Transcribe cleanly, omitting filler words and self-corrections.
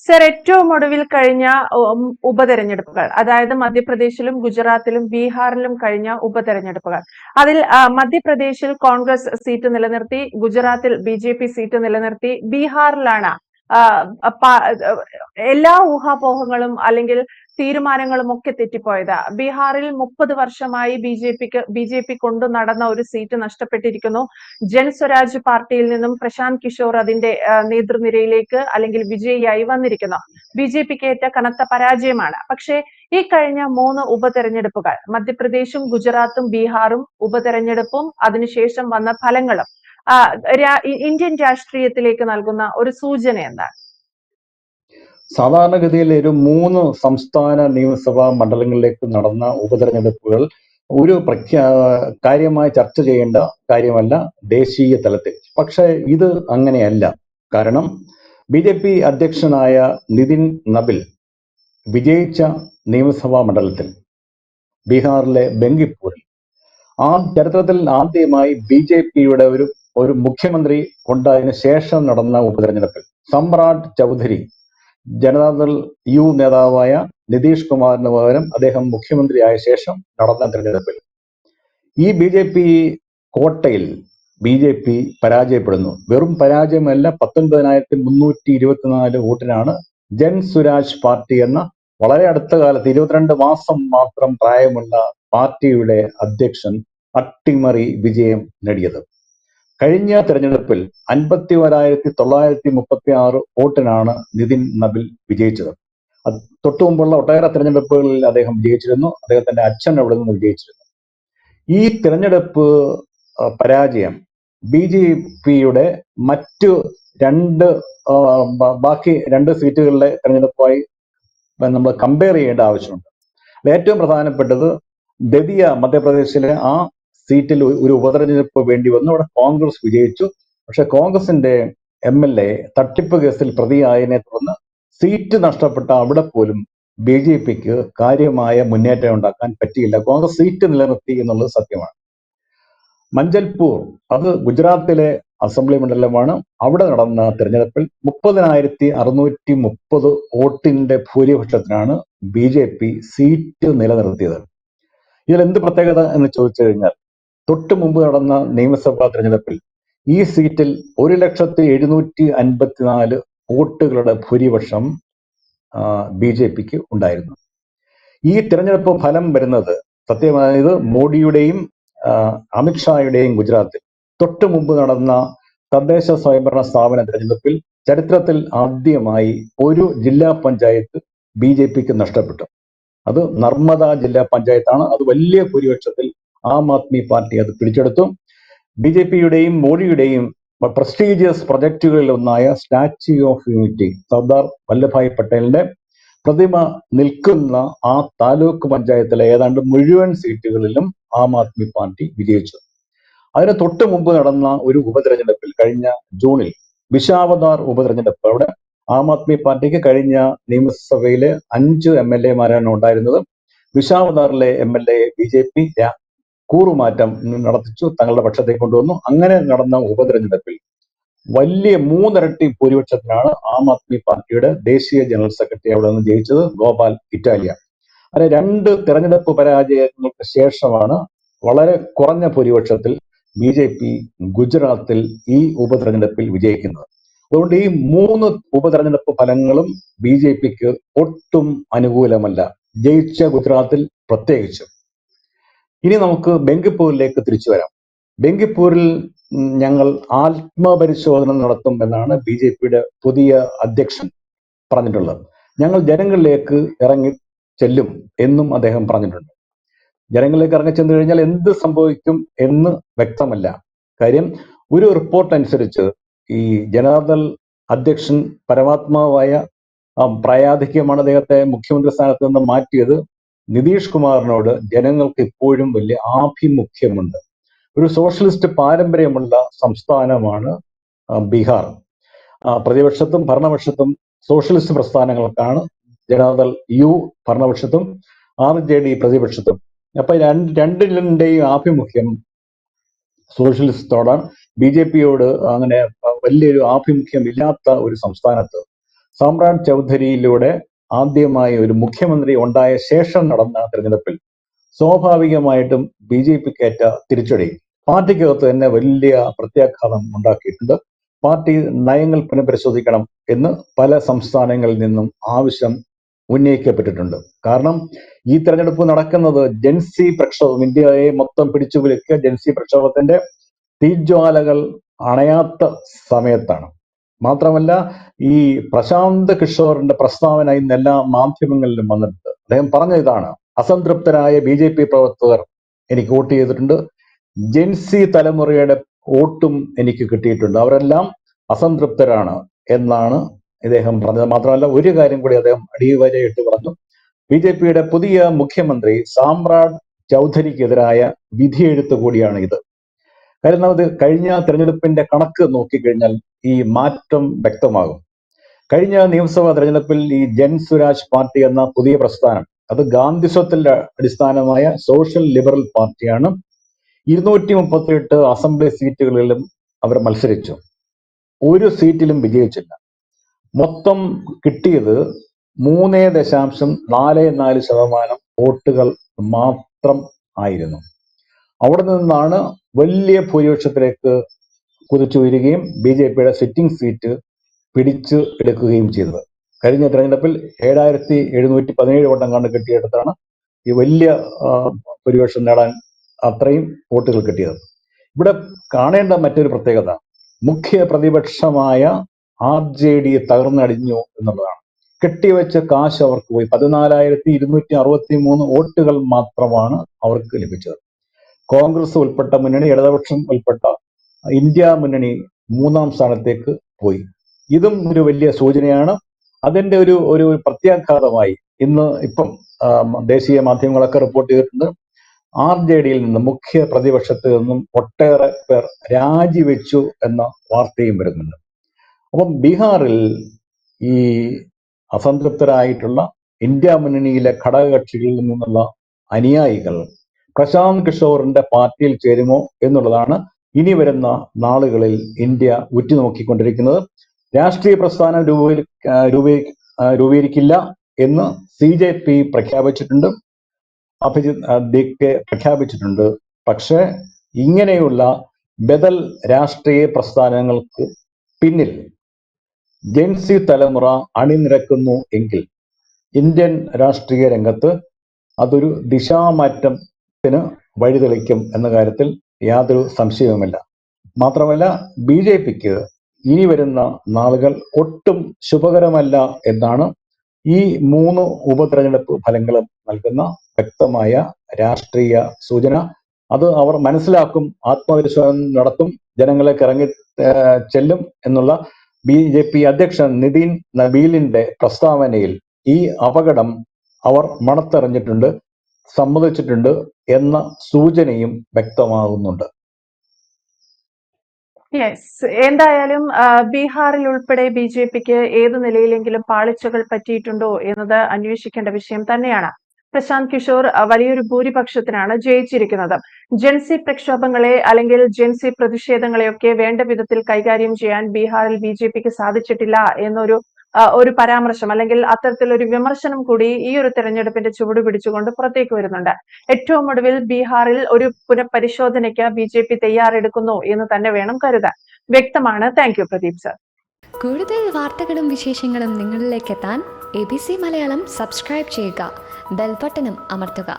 Sir, ഏറ്റവും ഒടുവിൽ കഴിഞ്ഞ ഉപതെരഞ്ഞെടുപ്പുകൾ, അതായത് മധ്യപ്രദേശിലും ഗുജറാത്തിലും ബീഹാറിലും കഴിഞ്ഞ ഉപതെരഞ്ഞെടുപ്പുകൾ, അതിൽ മധ്യപ്രദേശിൽ കോൺഗ്രസ് സീറ്റ് നിലനിർത്തി, ഗുജറാത്തിൽ ബി സീറ്റ് നിലനിർത്തി, ബീഹാറിലാണ് എല്ലാ ഊഹാപോഹങ്ങളും അല്ലെങ്കിൽ തീരുമാനങ്ങളും ഒക്കെ തെറ്റിപ്പോയത്. ബീഹാറിൽ 30 വർഷമായി ബി ജെ പി കൊണ്ടു നടന്ന ഒരു സീറ്റ് നഷ്ടപ്പെട്ടിരിക്കുന്നു. ജൻ സ്വരാജ് പാർട്ടിയിൽ നിന്നും പ്രശാന്ത് കിഷോർ അതിന്റെ നേതൃനിരയിലേക്ക് അല്ലെങ്കിൽ വിജയിയായി വന്നിരിക്കുന്നു. ബി ജെ പിക്ക് ഏറ്റ കനത്ത പരാജയമാണ്. പക്ഷേ ഈ കഴിഞ്ഞ 3 ഉപതെരഞ്ഞെടുപ്പുകൾ, മധ്യപ്രദേശും ഗുജറാത്തും ബീഹാറും ഉപതെരഞ്ഞെടുപ്പും അതിനുശേഷം വന്ന ഫലങ്ങളും ഇന്ത്യൻ രാഷ്ട്രീയത്തിലേക്ക് നൽകുന്ന ഒരു സൂചന എന്താണ്? സാധാരണഗതിയിൽ ഒരു 3 സംസ്ഥാന നിയമസഭാ മണ്ഡലങ്ങളിലേക്ക് നടന്ന ഉപതെരഞ്ഞെടുപ്പുകൾ ഒരു കാര്യമായി ചർച്ച ചെയ്യേണ്ട കാര്യമല്ല ദേശീയ തലത്തിൽ. പക്ഷെ ഇത് അങ്ങനെയല്ല. കാരണം BJP അധ്യക്ഷനായ നിതിൻ നബിൽ വിജയിച്ച നിയമസഭാ മണ്ഡലത്തിൽ, ബീഹാറിലെ ബങ്കിപ്പൂരിൽ, ആ ചരിത്രത്തിൽ ആദ്യമായി BJPയുടെ ഒരു മുഖ്യമന്ത്രി ഉണ്ടായതിനു ശേഷം നടന്ന ഉപതെരഞ്ഞെടുപ്പിൽ സമ്രാട് ചൗധരി, ജനതാദൾ യു നേതാവായ നിതീഷ് കുമാറിന് പകരം അദ്ദേഹം മുഖ്യമന്ത്രിയായ ശേഷം നടന്ന തെരഞ്ഞെടുപ്പിൽ ഈ BJP കോട്ടയിൽ BJP പരാജയപ്പെടുന്നു. വെറും പരാജയമല്ല, 19,324 വോട്ടിനാണ് ജൻ സ്വരാജ് പാർട്ടി എന്ന വളരെ അടുത്ത കാലത്ത് 22 മാസം മാത്രം പ്രായമുള്ള പാർട്ടിയുടെ അധ്യക്ഷൻ അട്ടിമറി വിജയം നേടിയത്. കഴിഞ്ഞ തെരഞ്ഞെടുപ്പിൽ 51,936 വോട്ടിനാണ് നിതിൻ നബിൽ വിജയിച്ചത്. തൊട്ടുമുമ്പുള്ള ഒട്ടേറെ തെരഞ്ഞെടുപ്പുകളിൽ അദ്ദേഹം വിജയിച്ചിരുന്നു. അദ്ദേഹത്തിന്റെ അച്ഛൻ അവിടെ നിന്ന് വിജയിച്ചിരുന്നു. ഈ തെരഞ്ഞെടുപ്പ് പരാജയം BJPയുടെ മറ്റു ബാക്കി 2 സീറ്റുകളിലെ തെരഞ്ഞെടുപ്പുമായി നമ്മൾ കമ്പയർ ചെയ്യേണ്ട ആവശ്യമുണ്ട്. ഏറ്റവും പ്രധാനപ്പെട്ടത് ദതിയ, മധ്യപ്രദേശിലെ ആ സീറ്റിൽ ഒരു ഉപതെരഞ്ഞെടുപ്പ് വേണ്ടി വന്നു. അവിടെ കോൺഗ്രസ് വിജയിച്ചു. പക്ഷെ കോൺഗ്രസിന്റെ MLA തട്ടിപ്പ് കേസിൽ പ്രതിയായതിനെ തുടർന്ന് സീറ്റ് നഷ്ടപ്പെട്ട അവിടെ പോലും BJPക്ക് കാര്യമായ മുന്നേറ്റം ഉണ്ടാക്കാൻ പറ്റിയില്ല. കോൺഗ്രസ് സീറ്റ് നിലനിർത്തി എന്നുള്ളത് സത്യമാണ്. മഞ്ചൽപൂർ, അത് ഗുജറാത്തിലെ അസംബ്ലി മണ്ഡലമാണ്. അവിടെ നടന്ന തെരഞ്ഞെടുപ്പിൽ 30,630 വോട്ടിന്റെ ഭൂരിപക്ഷത്തിനാണ് BJP സീറ്റ് നിലനിർത്തിയത്. ഇതിൽ എന്ത് പ്രത്യേകത എന്ന് ചോദിച്ചു കഴിഞ്ഞാൽ, തൊട്ടു മുമ്പ് നടന്ന നിയമസഭാ തെരഞ്ഞെടുപ്പിൽ ഈ സീറ്റിൽ 1,754 വോട്ടുകളുടെ ഭൂരിപക്ഷം BJPക്ക് ഉണ്ടായിരുന്നു. ഈ തെരഞ്ഞെടുപ്പ് ഫലം വരുന്നത് സത്യമായത് മോഡിയുടെയും അമിത്ഷായുടെയും ഗുജറാത്തിൽ തൊട്ടു മുമ്പ് നടന്ന തദ്ദേശ സ്വയംഭരണ സ്ഥാപന തെരഞ്ഞെടുപ്പിൽ ചരിത്രത്തിൽ ആദ്യമായി ഒരു ജില്ലാ പഞ്ചായത്ത് BJPക്ക് നഷ്ടപ്പെട്ടു. അത് നർമ്മദ ജില്ലാ പഞ്ചായത്താണ്. അത് വലിയ ഭൂരിപക്ഷത്തിൽ ആം ആദ്മി പാർട്ടി അത് പിടിച്ചെടുത്തു. BJPയുടെയും മോഡിയുടെയും പ്രസ്റ്റീജിയസ് പ്രൊജക്ടുകളിൽ ഒന്നായ statue of unity, Sardar Vallabhbhai പട്ടേലിന്റെ പ്രതിമ നിൽക്കുന്ന ആ താലൂക്ക് പഞ്ചായത്തിലെ ഏതാണ്ട് മുഴുവൻ സീറ്റുകളിലും ആം ആദ്മി പാർട്ടി വിജയിച്ചു. അതിന് തൊട്ടു മുമ്പ് നടന്ന ഒരു ഉപതെരഞ്ഞെടുപ്പിൽ കഴിഞ്ഞ ജൂണിൽ വിശാവതാർ ഉപതെരഞ്ഞെടുപ്പ്, അവിടെ ആം ആദ്മി പാർട്ടിക്ക് കഴിഞ്ഞ നിയമസഭയിലെ 5 MLA-മാരാണ് ഉണ്ടായിരുന്നത്. വിശാവതാറിലെ MLA BJP കൂറുമാറ്റം നടത്തിച്ചു, തങ്ങളുടെ പക്ഷത്തേക്ക് കൊണ്ടുവന്നു. അങ്ങനെ നടന്ന ഉപതെരഞ്ഞെടുപ്പിൽ വലിയ 3 ഇരട്ടി ഭൂരിപക്ഷത്തിനാണ് ആം ആദ്മി പാർട്ടിയുടെ ദേശീയ ജനറൽ സെക്രട്ടറി അവിടെ നിന്ന് ജയിച്ചത്, ഗോപാൽ ഇറ്റാലിയ. അങ്ങനെ 2 തെരഞ്ഞെടുപ്പ് പരാജയങ്ങൾക്ക് ശേഷമാണ് വളരെ കുറഞ്ഞ ഭൂരിപക്ഷത്തിൽ BJP ഗുജറാത്തിൽ ഈ ഉപതെരഞ്ഞെടുപ്പിൽ വിജയിക്കുന്നത്. അതുകൊണ്ട് ഈ 3 ഉപതെരഞ്ഞെടുപ്പ് ഫലങ്ങളും BJPക്ക് ഒട്ടും അനുകൂലമല്ല, ജയിച്ച ഗുജറാത്തിൽ പ്രത്യേകിച്ചും. ഇനി നമുക്ക് ബങ്കിപ്പൂരിലേക്ക് തിരിച്ചു വരാം. ബങ്കിപ്പൂരിൽ ഞങ്ങൾ ആത്മപരിശോധന നടത്തും എന്നാണ് BJPയുടെ പുതിയ അധ്യക്ഷൻ പറഞ്ഞിട്ടുള്ളത്. ഞങ്ങൾ ജനങ്ങളിലേക്ക് ഇറങ്ങി ചെല്ലും എന്നും അദ്ദേഹം പറഞ്ഞിട്ടുണ്ട്. ജനങ്ങളിലേക്ക് ഇറങ്ങി ചെന്നു കഴിഞ്ഞാൽ എന്ത് സംഭവിക്കും എന്ന് വ്യക്തമല്ല. കാര്യം, ഒരു റിപ്പോർട്ട് അനുസരിച്ച് ഈ ജനതാദൾ അധ്യക്ഷൻ പരമാത്മാവായ പ്രായാധിക്യമാണ് അദ്ദേഹത്തെ മുഖ്യമന്ത്രി സ്ഥാനത്ത് നിന്ന് മാറ്റിയത്. നിതീഷ് കുമാറിനോട് ജനങ്ങൾക്ക് ഇപ്പോഴും വലിയ ആഭിമുഖ്യമുണ്ട്. ഒരു സോഷ്യലിസ്റ്റ് പാരമ്പര്യമുള്ള സംസ്ഥാനമാണ് ബീഹാർ. പ്രതിപക്ഷത്തും ഭരണപക്ഷത്തും സോഷ്യലിസ്റ്റ് പ്രസ്ഥാനങ്ങൾക്കാണ്. ജനതാദൾ യു ഭരണപക്ഷത്തും RJD പ്രതിപക്ഷത്തും. അപ്പൊ രണ്ടിന്റെയും ആഭിമുഖ്യം സോഷ്യലിസ്റ്റോടാണ്. BJPയോട് അങ്ങനെ വലിയൊരു ആഭിമുഖ്യം ഇല്ലാത്ത ഒരു സംസ്ഥാനത്ത് സാമ്രാട് ചൗധരിയിലൂടെ ആദ്യമായി ഒരു മുഖ്യമന്ത്രി ഉണ്ടായ ശേഷം നടന്ന തെരഞ്ഞെടുപ്പിൽ സ്വാഭാവികമായിട്ടും BJPക്ക് ഏറ്റ തിരിച്ചടി പാർട്ടിക്കകത്ത് തന്നെ വലിയ പ്രത്യാഘാതം ഉണ്ടാക്കിയിട്ടുണ്ട്. പാർട്ടി നയങ്ങൾ പുനഃപരിശോധിക്കണം എന്ന് പല സംസ്ഥാനങ്ങളിൽ നിന്നും ആവശ്യം ഉന്നയിക്കപ്പെട്ടിട്ടുണ്ട്. കാരണം ഈ തെരഞ്ഞെടുപ്പ് നടക്കുന്നത് ജൻസി പ്രക്ഷോഭം, ഇന്ത്യയെ മൊത്തം പിടിച്ചുകുലുക്കിയ ജൻസി പ്രക്ഷോഭത്തിന്റെ തീജ്വാലകൾ അണയാത്ത സമയത്താണ്. മാത്രമല്ല, ഈ പ്രശാന്ത് കിഷോറിന്റെ പ്രസ്താവന ഇന്ന് എല്ലാ മാധ്യമങ്ങളിലും വന്നിട്ടുണ്ട്. അദ്ദേഹം പറഞ്ഞ ഇതാണ്: അസംതൃപ്തരായ BJP പ്രവർത്തകർ എനിക്ക് വോട്ട് ചെയ്തിട്ടുണ്ട്, ജെൻസി തലമുറയുടെ വോട്ടും എനിക്ക് കിട്ടിയിട്ടുണ്ട്, അവരെല്ലാം അസംതൃപ്തരാണ് എന്നാണ് ഇദ്ദേഹം പറഞ്ഞത്. മാത്രമല്ല, ഒരു കാര്യം കൂടി അദ്ദേഹം അടിവരയിട്ട് പറഞ്ഞു: BJPയുടെ പുതിയ മുഖ്യമന്ത്രി സാമ്രാട് ചൗധരിക്കെതിരായ വിധിയെഴുത്ത് കൂടിയാണ് ഇത്. കാരണം അത് കഴിഞ്ഞ തെരഞ്ഞെടുപ്പിന്റെ കണക്ക് നോക്കിക്കഴിഞ്ഞാൽ ഈ മാറ്റം വ്യക്തമാകും. കഴിഞ്ഞ നിയമസഭാ തെരഞ്ഞെടുപ്പിൽ ഈ ജൻ സ്വരാജ് പാർട്ടി എന്ന പുതിയ പ്രസ്ഥാനം, അത് ഗാന്ധിസത്തിന്റെ അടിസ്ഥാനമായ സോഷ്യൽ ലിബറൽ പാർട്ടിയാണ്. 238 അസംബ്ലി സീറ്റുകളിലും അവർ മത്സരിച്ചു. ഒരു സീറ്റിലും വിജയിച്ചില്ല. മൊത്തം കിട്ടിയത് 3.44% വോട്ടുകൾ മാത്രം ആയിരുന്നു. അവിടെ നിന്നാണ് വലിയ ഭൂരിപക്ഷത്തിലേക്ക് കുതിച്ചുയരുകയും BJPയുടെ സിറ്റിംഗ് സീറ്റ് പിടിച്ചു എടുക്കുകയും ചെയ്തത്. കഴിഞ്ഞ തെരഞ്ഞെടുപ്പിൽ 7,717 വോട്ടം കണ്ട് കിട്ടിയെടുത്താണ് ഈ വലിയ ഭൂരിപക്ഷം നേടാൻ അത്രയും വോട്ടുകൾ കിട്ടിയത്. ഇവിടെ കാണേണ്ട മറ്റൊരു പ്രത്യേകത, മുഖ്യ പ്രതിപക്ഷമായ RJD തകർന്നടിഞ്ഞു എന്നുള്ളതാണ്. കെട്ടിവെച്ച കാശ് അവർക്ക് പോയി. 14,263 വോട്ടുകൾ മാത്രമാണ് അവർക്ക് ലഭിച്ചത്. കോൺഗ്രസ് ഉൾപ്പെട്ട മുന്നണി, ഇടതുപക്ഷം ഉൾപ്പെട്ട ഇന്ത്യ മുന്നണി 3ാം സ്ഥാനത്തേക്ക് പോയി. ഇതും ഒരു വലിയ സൂചനയാണ്. അതിന്റെ ഒരു പ്രത്യാഘാതമായി ഇപ്പം ദേശീയ മാധ്യമങ്ങളൊക്കെ റിപ്പോർട്ട് ചെയ്തിട്ടുണ്ട്, RJDയിൽ നിന്ന്, മുഖ്യ പ്രതിപക്ഷത്തിൽ നിന്നും ഒട്ടേറെ പേർ രാജിവെച്ചു എന്ന വാർത്തയും വരുന്നുണ്ട്. അപ്പം ബീഹാറിൽ ഈ അസംതൃപ്തരായിട്ടുള്ള ഇന്ത്യ മുന്നണിയിലെ ഘടകകക്ഷികളിൽ നിന്നുള്ള അനുയായികൾ പ്രശാന്ത് കിഷോറിന്റെ പാർട്ടിയിൽ ചേരുമോ എന്നുള്ളതാണ് ഇനി വരുന്ന നാളുകളിൽ ഇന്ത്യ ഉറ്റുനോക്കിക്കൊണ്ടിരിക്കുന്നത്. രാഷ്ട്രീയ പ്രസ്ഥാനം രൂപീകരിക്കില്ല എന്ന് CJP പ്രഖ്യാപിച്ചിട്ടുണ്ട്, അഭിജിത് ദിക്കെ പ്രഖ്യാപിച്ചിട്ടുണ്ട്. പക്ഷെ ഇങ്ങനെയുള്ള ബദൽ രാഷ്ട്രീയ പ്രസ്ഥാനങ്ങൾക്ക് പിന്നിൽ ജെൻസി തലമുറ അണിനിരക്കുന്നു എങ്കിൽ ഇന്ത്യൻ രാഷ്ട്രീയ രംഗത്ത് അതൊരു ദിശാമാറ്റത്തിന് വഴിതെളിക്കും എന്ന കാര്യത്തിൽ യാതൊരു സംശയവുമില്ല. മാത്രമല്ല, BJPക്ക് ഇനി വരുന്ന നാളുകൾ ഒട്ടും ശുഭകരമല്ല എന്നാണ് ഈ 3 ഉപതെരഞ്ഞെടുപ്പ് ഫലങ്ങളും നൽകുന്ന വ്യക്തമായ രാഷ്ട്രീയ സൂചന. അത് അവർ മനസ്സിലാക്കും, ആത്മവിശ്വാസം നടത്തും, ജനങ്ങളിലേക്ക് ഇറങ്ങി ചെല്ലും എന്നുള്ള BJP അധ്യക്ഷൻ നിതിൻ നബീലിന്റെ പ്രസ്താവനയിൽ ഈ അപകടം അവർ മണത്തെറിഞ്ഞിട്ടുണ്ട്, സമ്മതിച്ചിട്ടുണ്ട് എന്ന സൂചനയും വ്യക്തമാകുന്നുണ്ട്. യെസ്, എന്തായാലും ബീഹാറിൽ ഉൾപ്പെടെ BJPക്ക് ഏതു നിലയിലെങ്കിലും പാളിച്ചകൾ പറ്റിയിട്ടുണ്ടോ എന്നത് അന്വേഷിക്കേണ്ട വിഷയം തന്നെയാണ്. പ്രശാന്ത് കിഷോർ വലിയൊരു ഭൂരിപക്ഷത്തിനാണ് ജയിച്ചിരിക്കുന്നത്. ജൻസി പ്രക്ഷോഭങ്ങളെ അല്ലെങ്കിൽ ജൻസി പ്രതിഷേധങ്ങളെയൊക്കെ വേണ്ട വിധത്തിൽ കൈകാര്യം ചെയ്യാൻ ബീഹാറിൽ BJPക്ക് സാധിച്ചിട്ടില്ല എന്നൊരു പരാമർശം അല്ലെങ്കിൽ അത്തരത്തിലൊരു വിമർശനം കൂടി ഈ ഒരു തെരഞ്ഞെടുപ്പിന്റെ ചുവട് പിടിച്ചുകൊണ്ട് പുറത്തേക്ക് വരുന്നുണ്ട്. ഏറ്റവും ഒടുവിൽ ബീഹാറിൽ ഒരു പുനഃപരിശോധനയ്ക്ക് BJP തയ്യാറെടുക്കുന്നു എന്ന് തന്നെ വേണം കരുതാൻ. വ്യക്തമാണ്. Thank you Pradeep sir. കൂടുതൽ വാർത്തകളും വിശേഷങ്ങളും നിങ്ങളിലേക്ക് എത്താൻ ABC മലയാളം സബ്സ്ക്രൈബ് ചെയ്യുക, ബെൽ ബട്ടണും അമർത്തുക.